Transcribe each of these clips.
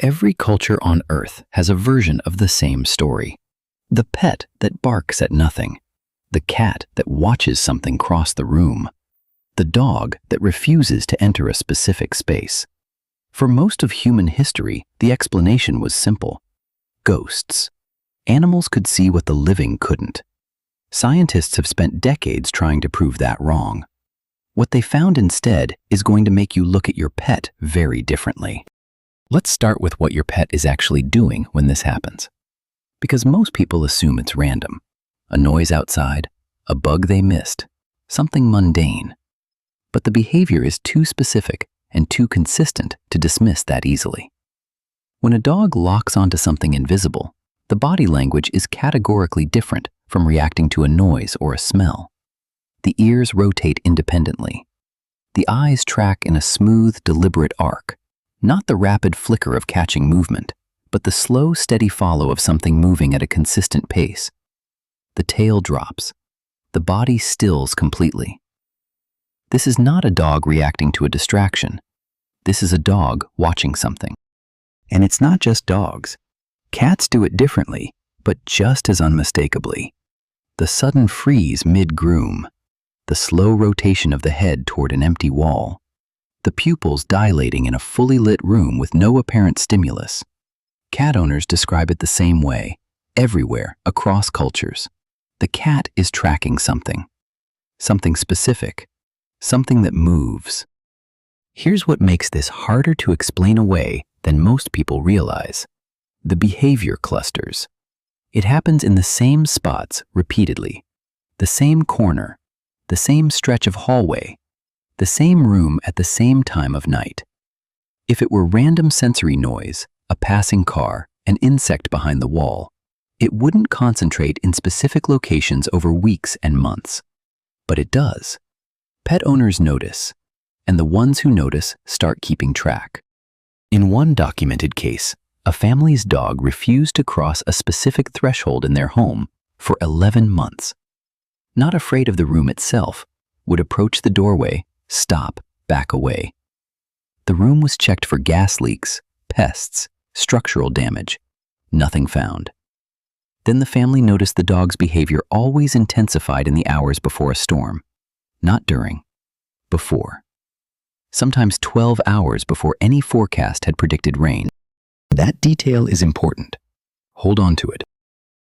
Every culture on Earth has a version of the same story. The pet that barks at nothing. The cat that watches something cross the room. The dog that refuses to enter a specific space. For most of human history, the explanation was simple. Ghosts. Animals could see what the living couldn't. Scientists have spent decades trying to prove that wrong. What they found instead is going to make you look at your pet very differently. Let's start with what your pet is actually doing when this happens. Because most people assume it's random. A noise outside, a bug they missed, something mundane. But the behavior is too specific and too consistent to dismiss that easily. When a dog locks onto something invisible, the body language is categorically different from reacting to a noise or a smell. The ears rotate independently. The eyes track in a smooth, deliberate arc, not the rapid flicker of catching movement, but the slow, steady follow of something moving at a consistent pace. The tail drops. The body stills completely. This is not a dog reacting to a distraction. This is a dog watching something. And it's not just dogs. Cats do it differently, but just as unmistakably. The sudden freeze mid-groom. The slow rotation of the head toward an empty wall. The pupils dilating in a fully lit room with no apparent stimulus. Cat owners describe it the same way, everywhere, across cultures. The cat is tracking something. Something specific. Something that moves. Here's what makes this harder to explain away than most people realize. The behavior clusters. It happens in the same spots repeatedly. The same corner. The same stretch of hallway. The same room at the same time of night. If it were random sensory noise, a passing car, an insect behind the wall, it wouldn't concentrate in specific locations over weeks and months. But it does. Pet owners notice, and the ones who notice start keeping track. In one documented case, a family's dog refused to cross a specific threshold in their home for 11 months. Not afraid of the room itself, would approach the doorway, stop, back away. The room was checked for gas leaks, pests, structural damage. Nothing found. Then the family noticed the dog's behavior always intensified in the hours before a storm. Not during, before. Sometimes 12 hours before any forecast had predicted rain. That detail is important. Hold on to it.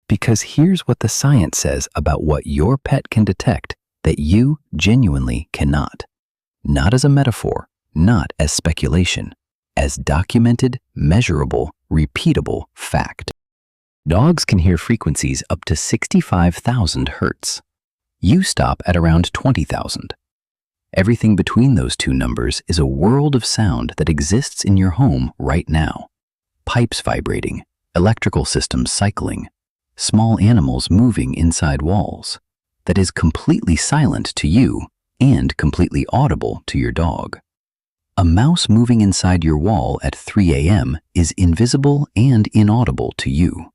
Because here's what the science says about what your pet can detect that you genuinely cannot. Not as a metaphor, not as speculation, as documented, measurable, repeatable fact. Dogs can hear frequencies up to 65,000 hertz. You stop at around 20,000. Everything between those two numbers is a world of sound that exists in your home right now. Pipes vibrating, electrical systems cycling, small animals moving inside walls, that is completely silent to you and completely audible to your dog. A mouse moving inside your wall at 3 a.m. is invisible and inaudible to you.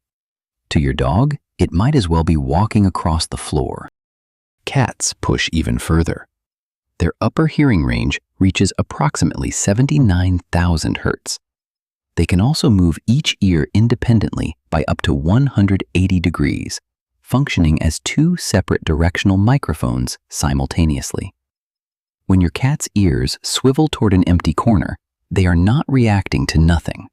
To your dog, it might as well be walking across the floor. Cats push even further. Their upper hearing range reaches approximately 79,000 hertz. They can also move each ear independently by up to 180 degrees, functioning as two separate directional microphones simultaneously. When your cat's ears swivel toward an empty corner, they are not reacting to nothing.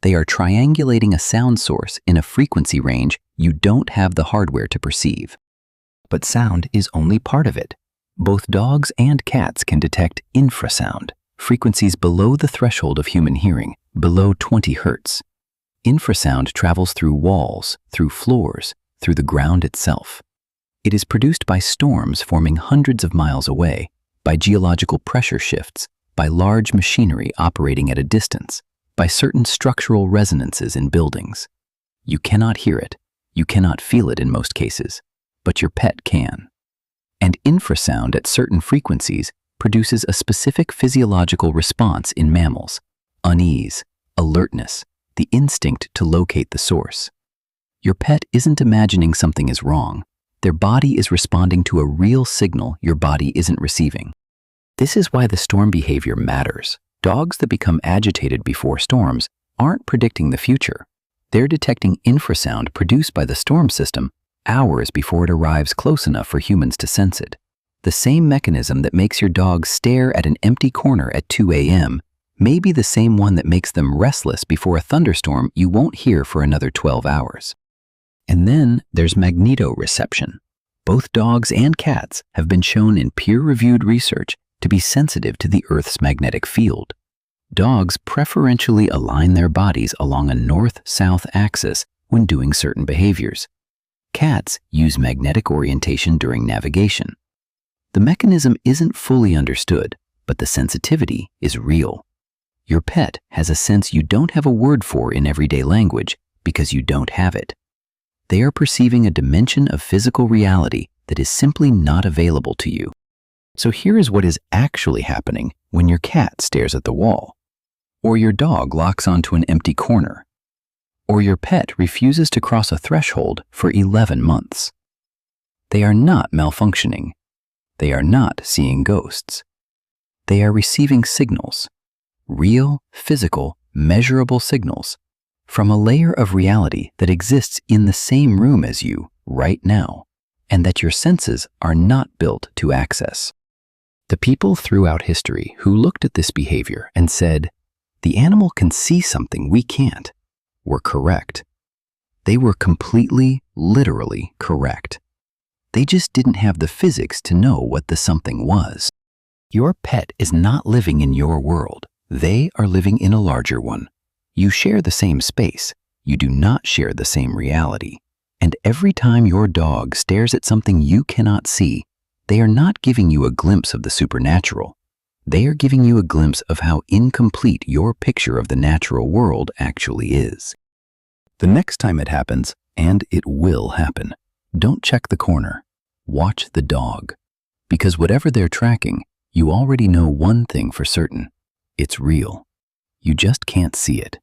They are triangulating a sound source in a frequency range you don't have the hardware to perceive. But sound is only part of it. Both dogs and cats can detect infrasound, frequencies below the threshold of human hearing, below 20 hertz. Infrasound travels through walls, through floors, through the ground itself. It is produced by storms forming hundreds of miles away, by geological pressure shifts, by large machinery operating at a distance, by certain structural resonances in buildings. You cannot hear it, you cannot feel it in most cases, but your pet can. And infrasound at certain frequencies produces a specific physiological response in mammals: unease, alertness, the instinct to locate the source. Your pet isn't imagining something is wrong. Their body is responding to a real signal your body isn't receiving. This is why the storm behavior matters. Dogs that become agitated before storms aren't predicting the future. They're detecting infrasound produced by the storm system hours before it arrives close enough for humans to sense it. The same mechanism that makes your dog stare at an empty corner at 2 a.m. may be the same one that makes them restless before a thunderstorm you won't hear for another 12 hours. And then there's magnetoreception. Both dogs and cats have been shown in peer-reviewed research to be sensitive to the Earth's magnetic field. Dogs preferentially align their bodies along a north-south axis when doing certain behaviors. Cats use magnetic orientation during navigation. The mechanism isn't fully understood, but the sensitivity is real. Your pet has a sense you don't have a word for in everyday language because you don't have it. They are perceiving a dimension of physical reality that is simply not available to you. So here is what is actually happening when your cat stares at the wall, or your dog locks onto an empty corner, or your pet refuses to cross a threshold for 11 months. They are not malfunctioning. They are not seeing ghosts. They are receiving signals, real, physical, measurable signals, from a layer of reality that exists in the same room as you right now, and that your senses are not built to access. The people throughout history who looked at this behavior and said, "The animal can see something we can't," were correct. They were completely, literally correct. They just didn't have the physics to know what the something was. Your pet is not living in your world. They are living in a larger one. You share the same space. You do not share the same reality. And every time your dog stares at something you cannot see, they are not giving you a glimpse of the supernatural. They are giving you a glimpse of how incomplete your picture of the natural world actually is. The next time it happens, and it will happen, don't check the corner. Watch the dog. Because whatever they're tracking, you already know one thing for certain. It's real. You just can't see it.